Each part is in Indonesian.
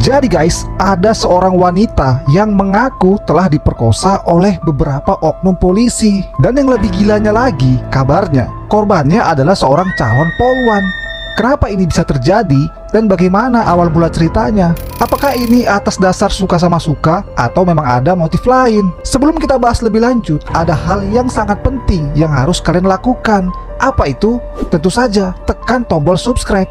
Jadi guys, ada seorang wanita yang mengaku telah diperkosa oleh beberapa oknum polisi. Dan yang lebih gilanya lagi, kabarnya korbannya adalah seorang calon polwan. Kenapa ini bisa terjadi dan bagaimana awal mula ceritanya? Apakah ini atas dasar suka sama suka atau memang ada motif lain? Sebelum kita bahas lebih lanjut, ada hal yang sangat penting yang harus kalian lakukan. Apa itu? Tentu saja tekan tombol subscribe.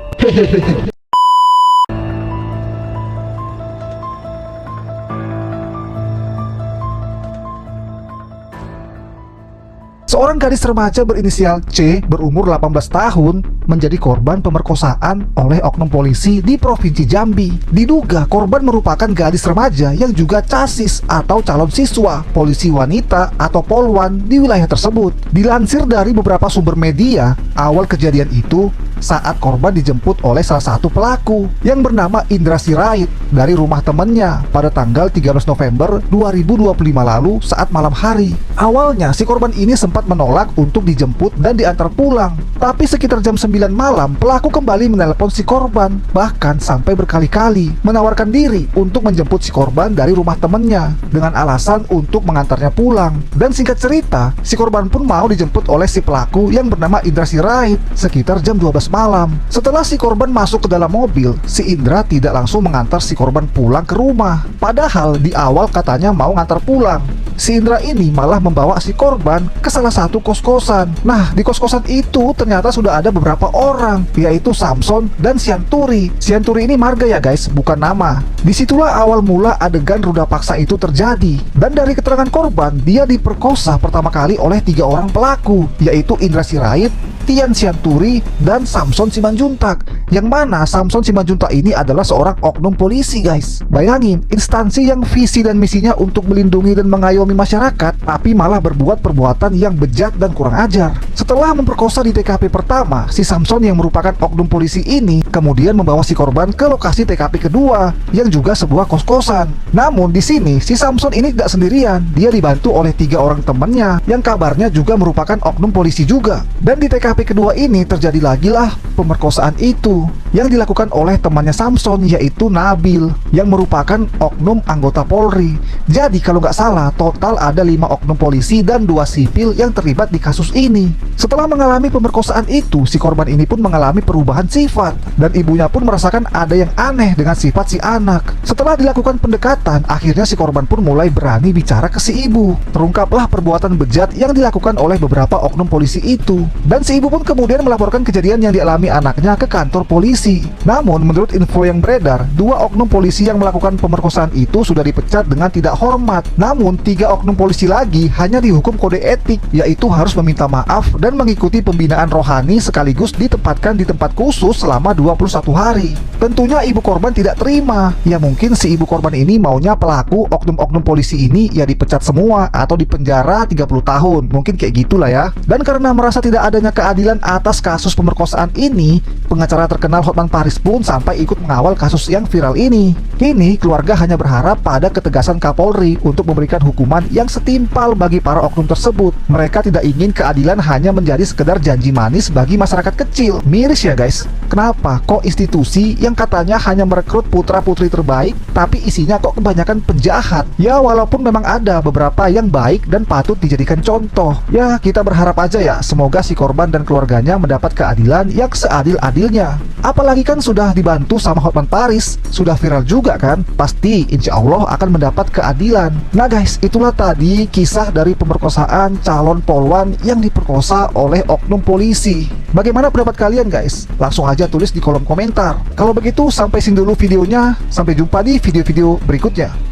Seorang gadis remaja berinisial C berumur 18 tahun menjadi korban pemerkosaan oleh oknum polisi di Provinsi Jambi. Diduga korban merupakan gadis remaja yang juga casis atau calon siswa polisi wanita atau polwan di wilayah tersebut. Dilansir dari beberapa sumber media, awal kejadian itu saat korban dijemput oleh salah satu pelaku yang bernama Indra Sirait dari rumah temannya pada tanggal 13 November 2025 lalu saat malam hari. Awalnya si korban ini sempat menolak untuk dijemput dan diantar pulang, tapi sekitar jam 9 malam pelaku kembali menelpon si korban, bahkan sampai berkali-kali menawarkan diri untuk menjemput si korban dari rumah temannya dengan alasan untuk mengantarnya pulang. Dan singkat cerita, si korban pun mau dijemput oleh si pelaku yang bernama Indra Sirait sekitar jam 12 malam. Setelah si korban masuk ke dalam mobil, si Indra tidak langsung mengantar si korban pulang ke rumah. Padahal di awal katanya mau ngantar pulang. Si Indra ini malah membawa si korban ke salah satu kos-kosan. Nah, di kos-kosan itu ternyata sudah ada beberapa orang, yaitu Samson dan Sianturi. Sianturi ini marga ya guys, bukan nama. Disitulah awal mula adegan ruda paksa itu terjadi. Dan dari keterangan korban, dia diperkosa pertama kali oleh 3 orang pelaku, yaitu Indra Sirait, Tian Sianturi, dan Samson Simanjuntak. Yang mana Samson Simanjuntak ini adalah seorang oknum polisi guys. Bayangin, instansi yang visi dan misinya untuk melindungi dan mengayomi masyarakat, tapi malah berbuat perbuatan yang bejat dan kurang ajar. Setelah memperkosa di TKP pertama, si Samson yang merupakan oknum polisi ini kemudian membawa si korban ke lokasi TKP kedua, yang juga sebuah kos-kosan. Namun di sini si Samson ini tidak sendirian, dia dibantu oleh 3 orang temannya yang kabarnya juga merupakan oknum polisi juga. Dan di TKP kedua ini terjadi lagi lah pemerkosaan itu yang dilakukan oleh temannya Samson, yaitu Nabil yang merupakan oknum anggota Polri. Jadi kalau nggak salah total ada 5 oknum polisi dan 2 sipil yang terlibat di kasus ini. Setelah mengalami pemerkosaan itu, si korban ini pun mengalami perubahan sifat dan ibunya pun merasakan ada yang aneh dengan sifat si anak. Setelah dilakukan pendekatan, akhirnya si korban pun mulai berani bicara ke si ibu. Terungkaplah perbuatan bejat yang dilakukan oleh beberapa oknum polisi itu, dan si ibu pun kemudian melaporkan kejadian yang dialami anaknya ke kantor polisi. Namun menurut info yang beredar, 2 oknum polisi yang melakukan pemerkosaan itu sudah dipecat dengan tidak hormat. Namun 3 oknum polisi lagi hanya dihukum kode etik, yaitu harus meminta maaf dan mengikuti pembinaan rohani sekaligus ditempatkan di tempat khusus selama 21 hari. Tentunya ibu korban tidak terima. Ya mungkin si ibu korban ini maunya pelaku oknum-oknum polisi ini ya dipecat semua atau dipenjara 30 tahun. Mungkin kayak gitulah ya. Dan karena merasa tidak adanya keadilan atas kasus pemerkosaan ini, pengacara terkenal Hotman Paris pun sampai ikut mengawal kasus yang viral ini. Kini keluarga hanya berharap pada ketegasan Kapolri untuk memberikan hukuman yang setimpal bagi para oknum tersebut. Mereka tidak ingin keadilan hanya menjadi sekedar janji manis bagi masyarakat kecil. Miris ya guys. Kenapa kok institusi yang katanya hanya merekrut putra-putri terbaik, tapi isinya kok kebanyakan penjahat? Ya walaupun memang ada beberapa yang baik dan patut dijadikan contoh. Ya kita berharap aja ya, semoga si korban dan keluarganya mendapat keadilan yang seadil-adilnya. Apalagi kan sudah dibantu sama Hotman Paris, sudah viral juga kan, pasti insya Allah akan mendapat keadilan. Nah guys, itulah tadi kisah dari pemerkosaan calon polwan yang diperkosa oleh oknum polisi. Bagaimana pendapat kalian guys? Langsung aja tulis di kolom komentar. Kalau begitu sampai sini dulu videonya, sampai jumpa di video-video berikutnya.